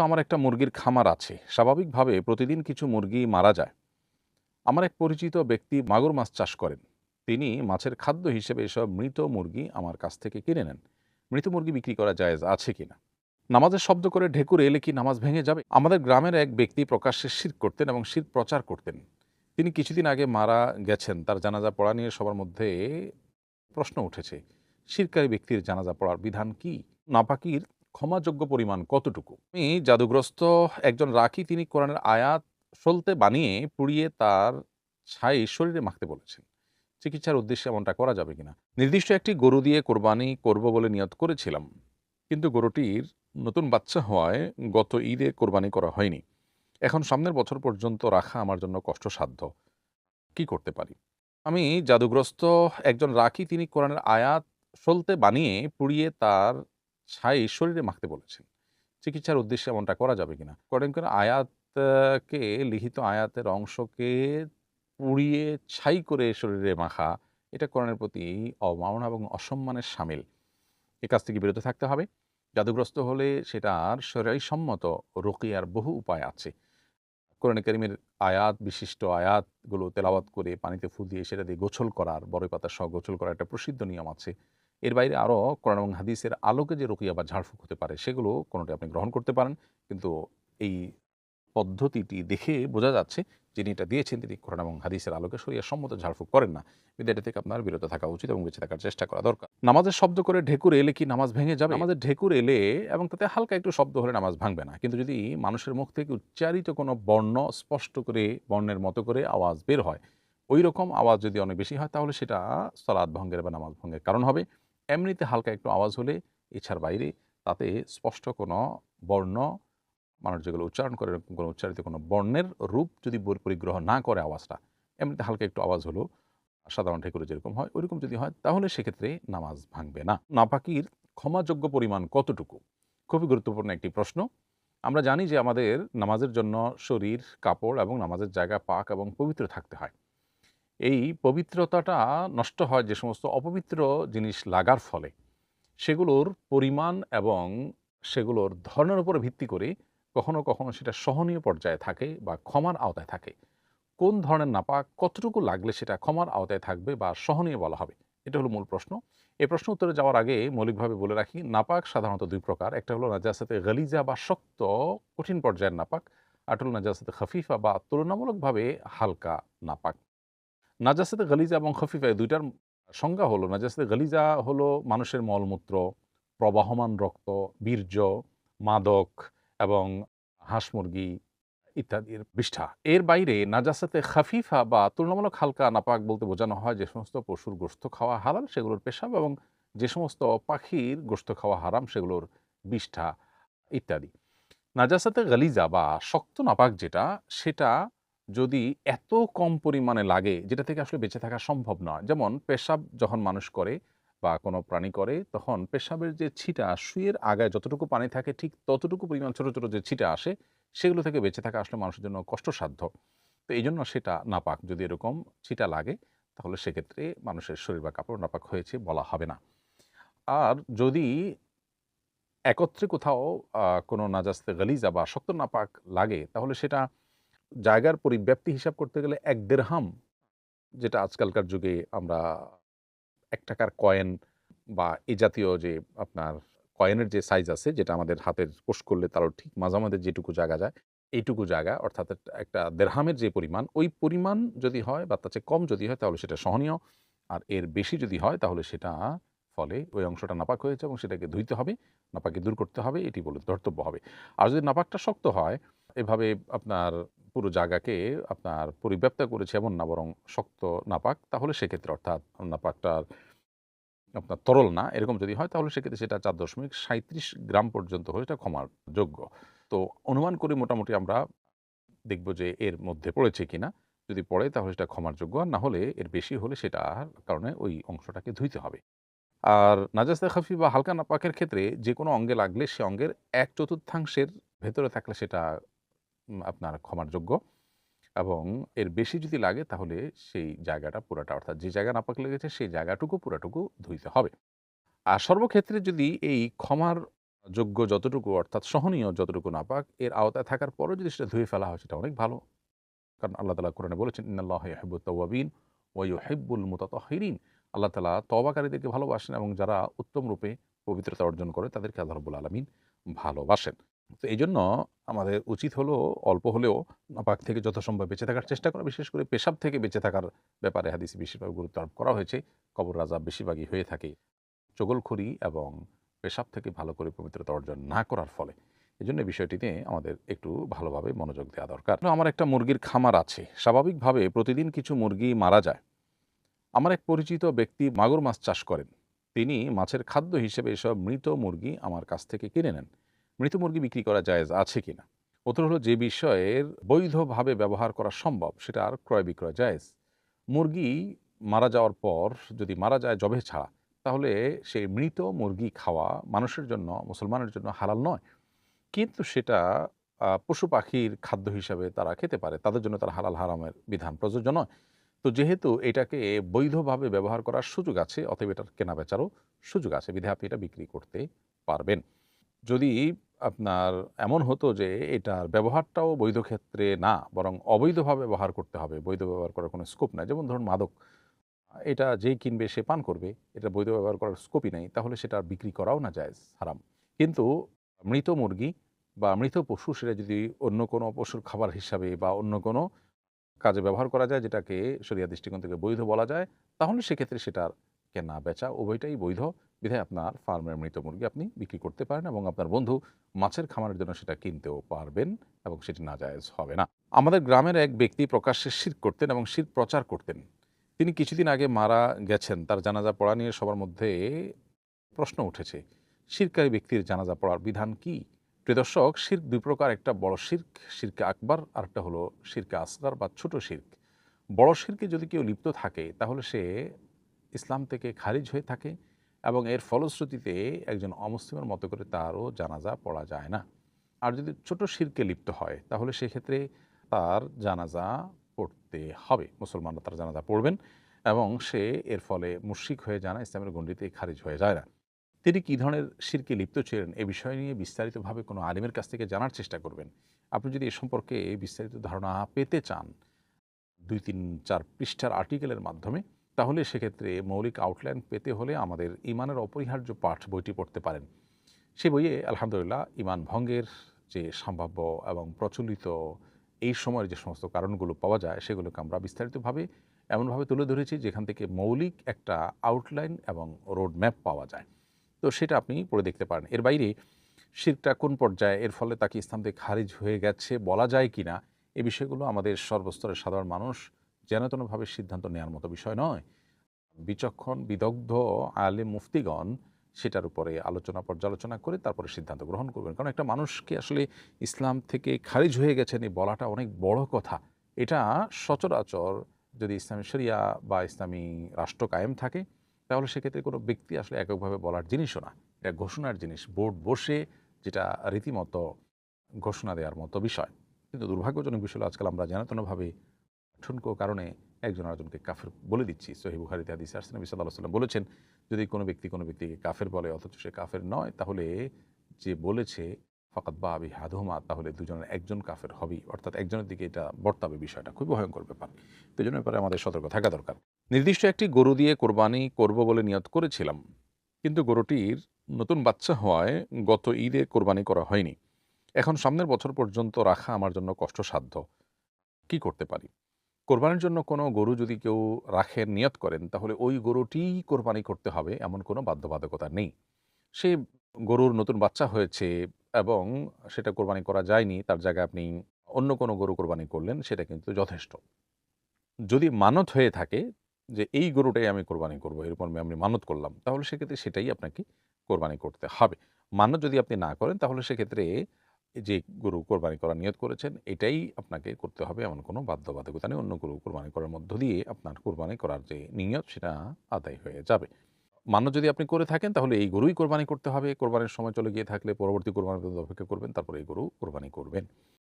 আমার একটা মুরগির খামার আছে। স্বাভাবিকভাবে প্রতিদিন কিছু মুরগি মারা যায়। আমার এক পরিচিত ব্যক্তি মাগুর মাছ চাষ করেন। তিনি মাছের খাদ্য হিসেবে এসব মৃত মুরগি আমার কাছ থেকে কিনে নেন। মৃত মুরগি বিক্রি করা জায়েজ আছে কিনা? নামাজের শব্দ করে ঢেকুর এলে কি নামাজ ভেঙে যাবে? আমাদের গ্রামের এক ব্যক্তি প্রকাশ্যে শিরক করতেন এবং শিরক প্রচার করতেন। তিনি কিছুদিন আগে মারা গেছেন। তার জানাজা পড়া নিয়ে সবার মধ্যে প্রশ্ন উঠেছে। শিরকারী ব্যক্তির জানাজা পড়ার বিধান কি? নাপাকির ক্ষমাযোগ্য পরিমাণ কতটুকু? আমি জাদুগ্রস্ত একজন রাখি, তিনি কোরআনের আয়াত সলতে বানিয়ে পুড়িয়ে তার ছাই শরীরে মাখতে বলেছেন। চিকিৎসার উদ্দেশ্যে এমনটা করা যাবে কিনা? নির্দিষ্ট একটি গরু দিয়ে কোরবানি করব বলে নিয়ত করেছিলাম, কিন্তু গরুটির নতুন বাচ্চা হওয়ায় গত ঈদে কোরবানি করা হয়নি। এখন সামনের বছর পর্যন্ত রাখা আমার জন্য কষ্টসাধ্য। কি করতে পারি? আমি জাদুগ্রস্ত একজন রাখি, তিনি কোরআনের আয়াত সলতে বানিয়ে পুড়িয়ে তার ছাই শরীরে মাখতে বলেছেন। চিকিৎসার উদ্দেশ্যে এমনটা করা যাবে কিনা? কোরআন আয়াতকে লিখিত আয়াতের অংশকে পুড়িয়ে ছাই করে শরীরে মাখা, এটা কোরআনের প্রতি অবমাননা এবং অসম্মানের শামিল। এ কাজ থেকে বিরত থাকতে হবে। জাদুগ্রস্ত হলে সেটার শরীয়সম্মত রুকিয়ার বহু উপায় আছে। কোরআনে কারীমের আয়াত, বিশিষ্ট আয়াতগুলো তেলাওয়াত করে পানিতে ফু দিয়ে সেটা দিয়ে গোসল করার, বড়ই পাতা সহ গোসল করার একটা প্রসিদ্ধ নিয়ম আছে। এর বাইরে আরও কোরআন এবং হাদিসের আলোকে যে রুকিয়া বা ঝাড়ফুঁক হতে পারে, সেগুলো কোনোটি আপনি গ্রহণ করতে পারেন। কিন্তু এই পদ্ধতিটি দেখে বোঝা যাচ্ছে যিনি এটা দিয়েছেন তিনি কোরআন এবং হাদিসের আলোকে শরিয়াসম্মত ঝাড়ফুঁক করেন না। বিধায় এটা থেকে আপনার বিরত থাকা উচিত এবং বেঁচে থাকার চেষ্টা করা দরকার। নামাজের শব্দ করে ঢেকুর এলে কি নামাজ ভেঙে যাবে? নামাজের ঢেকুর এলে এবং তাতে হালকা একটু শব্দ হলে নামাজ ভাঙবে না। কিন্তু যদি মানুষের মুখ থেকে উচ্চারিত কোনো বর্ণ স্পষ্ট করে বর্ণের মতো করে আওয়াজ বের হয়, ওই রকম আওয়াজ যদি অনেক বেশি হয়, তাহলে সেটা সালাত ভঙ্গের বা নামাজ ভঙ্গের কারণ হবে। এমনিতে হালকা একটু আওয়াজ হলে, ইচ্ছার বাইরে, তাতে স্পষ্ট কোনো বর্ণ, মানুষ যেগুলো উচ্চারণ করে এরকম কোনো উচ্চারিত কোনো বর্ণের রূপ যদি পরিগ্রহ না করে আওয়াজটা, এমনিতে হালকা একটু আওয়াজ হলো সাধারণ ঢেকুরে যেরকম হয় ওইরকম যদি হয়, তাহলে সেক্ষেত্রে নামাজ ভাঙবে না। নাপাকির ক্ষমাযোগ্য পরিমাণ কতটুকু? খুবই গুরুত্বপূর্ণ একটি প্রশ্ন। আমরা জানি যে আমাদের নামাজের জন্য শরীর, কাপড় এবং নামাজের জায়গা পাক এবং পবিত্র থাকতে হয়। এই পবিত্রতাটা নষ্ট হয় যে সমস্ত অপবিত্র জিনিস লাগার ফলে। সেগুলোর পরিমাণ এবং সেগুলোর ধরনের উপর ভিত্তি করে কখনো কখনো সেটা সহনীয় পর্যায়ে থাকে বা ক্ষমার আওতায় থাকে। কোন ধরনের নাপাক কতটুকু লাগলে সেটা ক্ষমার আওতায় থাকবে বা সহনীয় বলা হবে? এটা হলো মূল প্রশ্ন। এই প্রশ্ন উত্তরে যাওয়ার আগে মৌলিকভাবে বলে রাখি, নাপাক সাধারণত ২ প্রকার। একটা হলো নাজাসাতে গালিজা বা শক্ত, কঠিন পর্যায়ের নাপাক। আর হলো নাজাসাতে খাফিফা বা তুলনামূলকভাবে হালকা নাপাক। নাজাসাতে গালিজা এবং খফিফা, এই ২ টার সংজ্ঞা হলো, নাজাসাতে গালিজা হলো মানুষের মলমূত্র, প্রবাহমান রক্ত, বীর্য, মাদক এবং হাঁস মুরগি ইত্যাদির বিষ্ঠা। এর বাইরে নাজাসাতে খাফিফা বা তুলনামূলক হালকা নাপাক বলতে বোঝানো হয় যে সমস্ত পশুর গোশত খাওয়া হালাল সেগুলোর পেশাব, এবং যে সমস্ত পাখির গোশত খাওয়া হারাম সেগুলোর বিষ্ঠা ইত্যাদি। নাজাসাতে গালিজা বা শক্ত নাপাক যেটা, সেটা যদি এত কম পরিমাণে লাগে যেটা থেকে আসলে বেঁচে থাকা সম্ভব নয়। যেমন পেশাব যখন মানুষ করে বা কোনো প্রাণী করে, তখন পেশাবের যে ছিটা, সুইয়ের আগায় যতটুকু পানি থাকে ঠিক ততটুকু পরিমাণ ছোট, ছোট যে ছিটা আসে, সেগুলো থেকে বেঁচে থাকা আসলে মানুষের জন্য কষ্টসাধ্য। তো এইজন্য সেটা নাপাক। যদি এরকম ছিটা লাগে, তাহলে সেক্ষেত্রে মানুষের শরীর বা কাপড় নাপাক হয়েছে বলা হবে না। আর যদি একত্রে কোথাও কোনো নাজাস্তে গালিজা বা শক্ত নাপাক লাগে, তাহলে সেটা জায়গার পরিব্যাপ্তি হিসাব করতে গেলে ১ দেরহাম, যেটা আজকালকার যুগে আমরা ৳১ কয়েন বা এই জাতীয় যে আপনার কয়েনের যে সাইজ আছে, যেটা আমাদের হাতের কোষ করলে তারও ঠিক মাঝামাঝি যেটুকু জায়গা যায়, এইটুকু জায়গা অর্থাৎ একটা দেরহামের যে পরিমাণ, ওই পরিমাণ যদি হয় বা তার চেয়ে কম যদি হয়, তাহলে সেটা সহনীয়। আর এর বেশি যদি হয়, তাহলে সেটা ফলে ওই অংশটা নাপাক হয়েছে এবং সেটাকে ধুইতে হবে, নাপাকি দূর করতে হবে, এটি বলে ধর্তব্য হবে। আর যদি নাপাকটা শক্ত হয়, এভাবে আপনার পুরো জায়গাকে আপনার পরিব্যাপ্ত করেছে এমন না, বরং শক্ত নাপাক, তাহলে সেক্ষেত্রে অর্থাৎ নাপাকটার আপনার তরল না, এরকম যদি হয়, তাহলে সেক্ষেত্রে সেটা ৪.৩৭ গ্রাম পর্যন্ত হলে এটা ক্ষমার যোগ্য। তো অনুমান করে মোটামুটি আমরা দেখব যে এর মধ্যে পড়েছে কিনা। যদি পড়ে তাহলে সেটা ক্ষমার যোগ্য, আর না হলে এর বেশি হলে সেটার কারণে ওই অংশটাকে ধুইতে হবে। আর নাজাসে খাফি বা হালকা নাপাকের ক্ষেত্রে যেকোনো অঙ্গে লাগলে সে অঙ্গের ১/৪ ভেতরে থাকলে সেটা আপনার ক্ষমার যোগ্য, এবং এর বেশি যদি লাগে তাহলে সেই জায়গাটা পুরাটা, অর্থাৎ যে জায়গায় নাপাক লেগেছে সেই জায়গাটুকু পুরাটুকু ধুইতে হবে। আর সর্বক্ষেত্রে যদি এই ক্ষমার যোগ্য যতটুকু অর্থাৎ সহনীয় যতটুকু নাপাক এর আওতায় থাকার পরেও যদি সেটা ধুয়ে ফেলা হয় সেটা অনেক ভালো। কারণ আল্লাহ তাআলা কোরআনে বলেছেন, ইন্নাল্লাহা ইউহিব্বুত তাওয়াবিন ওয়া ইউহিব্বুল মুতাতাহহিরিন। আল্লাহ তাআলা তওবাকারীদেরকে ভালোবাসেন এবং যারা উত্তম রূপে পবিত্রতা অর্জন করে তাদেরকে আল্লাহ রাব্বুল আলামিন ভালোবাসেন। তো এইজন্য আমাদের উচিত হলো অল্প হলেও নাপাক থেকে যথাসম্ভব বেঁচে থাকার চেষ্টা করা। বিশেষ করে পেশাব থেকে বেঁচে থাকার ব্যাপারে হাদিসে বেশিরভাগ গুরুত্ব আরোপ করা হয়েছে। কবর আযাব বেশিরভাগই হয়ে থাকে চগলখড়ি এবং পেশাব থেকে ভালো করে পবিত্রতা অর্জন না করার ফলে। এজন্য এই বিষয়টিতে আমাদের একটু ভালোভাবে মনোযোগ দেওয়া দরকার। আমার একটা মুরগির খামার আছে। স্বাভাবিকভাবে প্রতিদিন কিছু মুরগি মারা যায়। আমার এক পরিচিত ব্যক্তি মাগুর মাছ চাষ করেন। তিনি মাছের খাদ্য হিসেবে এসব মৃত মুরগি আমার কাছ থেকে কিনে নেন। মৃত মুরগি বিক্রি করা জায়েজ আছে কিনা? উত্তর হলো, যে বিষয়ের বৈধভাবে ব্যবহার করা সম্ভব সেটার ক্রয় বিক্রয় জায়েজ। মুরগি মারা যাওয়ার পর যদি মারা যায় জবেহ ছাড়া, তাহলে সেই মৃত মুরগি খাওয়া মানুষের জন্য, মুসলমানের জন্য হালাল নয়। কিন্তু সেটা পশু পাখির খাদ্য হিসাবে তারা খেতে পারে। তাদের জন্য তার হালাল হারামের বিধান প্রযোজ্য নয়। তো যেহেতু এটাকে বৈধভাবে ব্যবহার করার সুযোগ আছে, অতএব এটার কেনা-বেচারও সুযোগ আছে। বিধায় আপনি এটা বিক্রি করতে পারবেন। যদি আপনার এমন হতো যে এটার ব্যবহারটাও বৈধ ক্ষেত্রে না, বরং অবৈধভাবে ব্যবহার করতে হবে, বৈধ ব্যবহার করার কোনো স্কোপ নাই। যেমন ধরুন মাদক, এটা যেই কিনবে সে পান করবে, এটা বৈধ ব্যবহার করার স্কোপই নাই, তাহলে সেটা বিক্রি করাও না জায়েজ, হারাম। কিন্তু মৃত মুরগি বা মৃত পশু সেটা যদি অন্য কোনো পশুর খাবার হিসাবে বা অন্য কোনো কাজে ব্যবহার করা যায় যেটাকে শরিয়া দৃষ্টিকোণ থেকে বৈধ বলা যায়, তাহলে সেক্ষেত্রে সেটার কেনা বেচা উভয়টাই বৈধ। বিধায় আপনার ফার্মের মৃত মুরগি আপনি বিক্রি করতে পারেন এবং আপনার বন্ধু মাছের খামারের জন্য সেটা কিনতেও পারবেন এবং সেটি নাজায়েজ হবে না। আমাদের গ্রামের এক ব্যক্তি প্রকাশ্যে শিরক করতেন এবং শিরক প্রচার করতেন। তিনি কিছুদিন আগে মারা গেছেন। তার জানাজা পড়া নিয়ে সবার মধ্যে প্রশ্ন উঠেছে, শিরকারী ব্যক্তির জানাজা পড়ার বিধান কি? প্রিয় দর্শক, শিরক দুই প্রকার, একটা বড় শিরক, শিরকে আকবার, আর একটা হলো শিরকে আসগার বা ছোট শিরক। বড় শিরকে যদি কেউ লিপ্ত থাকে তাহলে সে ইসলাম থেকে খারিজ হয়ে থাকে এবং এর ফলশ্রুতিতে একজন অমুসলিমের মতো করে তারও জানাজা পড়া যায় না। আর যদি ছোট শিরকে লিপ্ত হয় তাহলে সেক্ষেত্রে তার জানাজা পড়তে হবে, মুসলমানরা তার জানাজা পড়বেন এবং সে এর ফলে মুশরিক হয়ে যায় না, ইসলামের গণ্ডিতে খারিজ হয়ে যায় না। তিনি কী ধরনের শিরকে লিপ্ত ছিলেন এ বিষয় নিয়ে বিস্তারিতভাবে কোনো আলিমের কাছ থেকে জানার চেষ্টা করবেন। আপনি যদি এ সম্পর্কে বিস্তারিত ধারণা পেতে চান ২-৩-৪ পৃষ্ঠার আর্টিকেলের মাধ্যমে, তাহলে সেক্ষেত্রে মৌলিক আউটলাইন পেতে হলে আমাদের ঈমানের অপরিহার্য পাঠ বইটি পড়তে পারেন। সে বইয়ে আলহামদুলিল্লাহ ঈমান ভঙ্গের যে সম্ভাব্য এবং প্রচলিত এই সময়ের যে সমস্ত কারণগুলো পাওয়া যায় সেগুলোকে আমরা বিস্তারিতভাবে এমনভাবে তুলে ধরেছি যেখান থেকে মৌলিক একটা আউটলাইন এবং রোড ম্যাপ পাওয়া যায়। তো সেটা আপনি পড়ে দেখতে পারেন। এর বাইরে শিরকটা কোন পর্যায়ে, এর ফলে তাকে ইসলাম থেকে খারিজ হয়ে গেছে বলা যায় কিনা, এ বিষয়গুলো আমাদের সর্বস্তরের সাধারণ মানুষ যেনতেনভাবে সিদ্ধান্ত নেওয়ার মতো বিষয় নয়। বিচক্ষণ বিদগ্ধ আলেম মুফতিগণ সেটার উপরে আলোচনা পর্যালোচনা করে তারপরে সিদ্ধান্ত গ্রহণ করবেন। কারণ একটা মানুষকে আসলে ইসলাম থেকে খারিজ হয়ে গেছেন এই বলাটা অনেক বড় কথা। এটা সচরাচর যদি ইসলামী শরিয়া বা ইসলামী রাষ্ট্র কায়েম থাকে তাহলে সেক্ষেত্রে কোনো ব্যক্তি আসলে এককভাবে বলার জিনিসও না, এটা ঘোষণার জিনিস, বোর্ড বসে যেটা রীতিমতো ঘোষণা দেওয়ার মতো বিষয়। কিন্তু দুর্ভাগ্যজনক বিষয় হলো আজকাল আমরা যেনতেনভাবে ঠুনকো কারণে একজন আরেকজনকে কাফের বলে দিচ্ছি। সহিহ বুখারীতে হাদিসে আসছে, নবী সাল্লাল্লাহু আলাইহি ওয়াসাল্লাম বলেছেন, যদি কোনো ব্যক্তি কোনো ব্যক্তিকে কাফের বলে অথচ সে কাফের নয়, তাহলে যে বলেছে ফাকাদ বাআ বিআহাদুহুমা, তাহলে দুজনের একজন কাফের হবেই। অর্থাৎ একজনের দিকে এটা বর্তাবে, বিষয়টা খুবই ভয়ঙ্কর ব্যাপার। তো এজন্য ব্যাপারে আমাদের সতর্ক থাকা দরকার। নির্দিষ্ট একটি গরু দিয়ে কোরবানি করব বলে নিয়ত করেছিলাম। কিন্তু গরুটির নতুন বাচ্চা হওয়ায় গত ঈদে কোরবানি করা হয়নি। এখন সামনের বছর পর্যন্ত রাখা আমার জন্য কষ্টসাধ্য। কি করতে পারি? কোরবানির জন্য কোনো গরু যদি কেউ রাখেন, নিয়ত করেন, তাহলে ওই গরুটিই কোরবানি করতে হবে এমন কোনো বাধ্যবাধকতা নেই। সে গরুর নতুন বাচ্চা হয়েছে এবং সেটা কোরবানি করা যায়নি, তার জায়গায় আপনি অন্য কোনো গরু কোরবানি করলেন, সেটা কিন্তু যথেষ্ট। যদি মানত হয়ে থাকে যে এই গরুটাই আমি কোরবানি করব, এরকম আমি মানত করলাম, তাহলে সেক্ষেত্রে সেটাই আপনাকে কোরবানি করতে হবে। মানত যদি আপনি না করেন তাহলে সেক্ষেত্রে যে গরু কোরবানি করার নিয়ত করেছেন এটাই আপনাকে করতে হবে, এমন কোনো বাধ্যবাধকতা নেই। অন্য গরু কোরবানি করার মধ্য দিয়ে আপনার কোরবানি করার যে নিয়ত সেটা আদায় হয়ে যাবে। মানত যদি আপনি করে থাকেন তাহলে এই গরুই কোরবানি করতে হবে। কোরবানির সময় চলে গিয়ে থাকলে পরবর্তী কোরবানির পর্যন্ত অপেক্ষা করবেন, তারপরে এই গরু কোরবানি করবেন।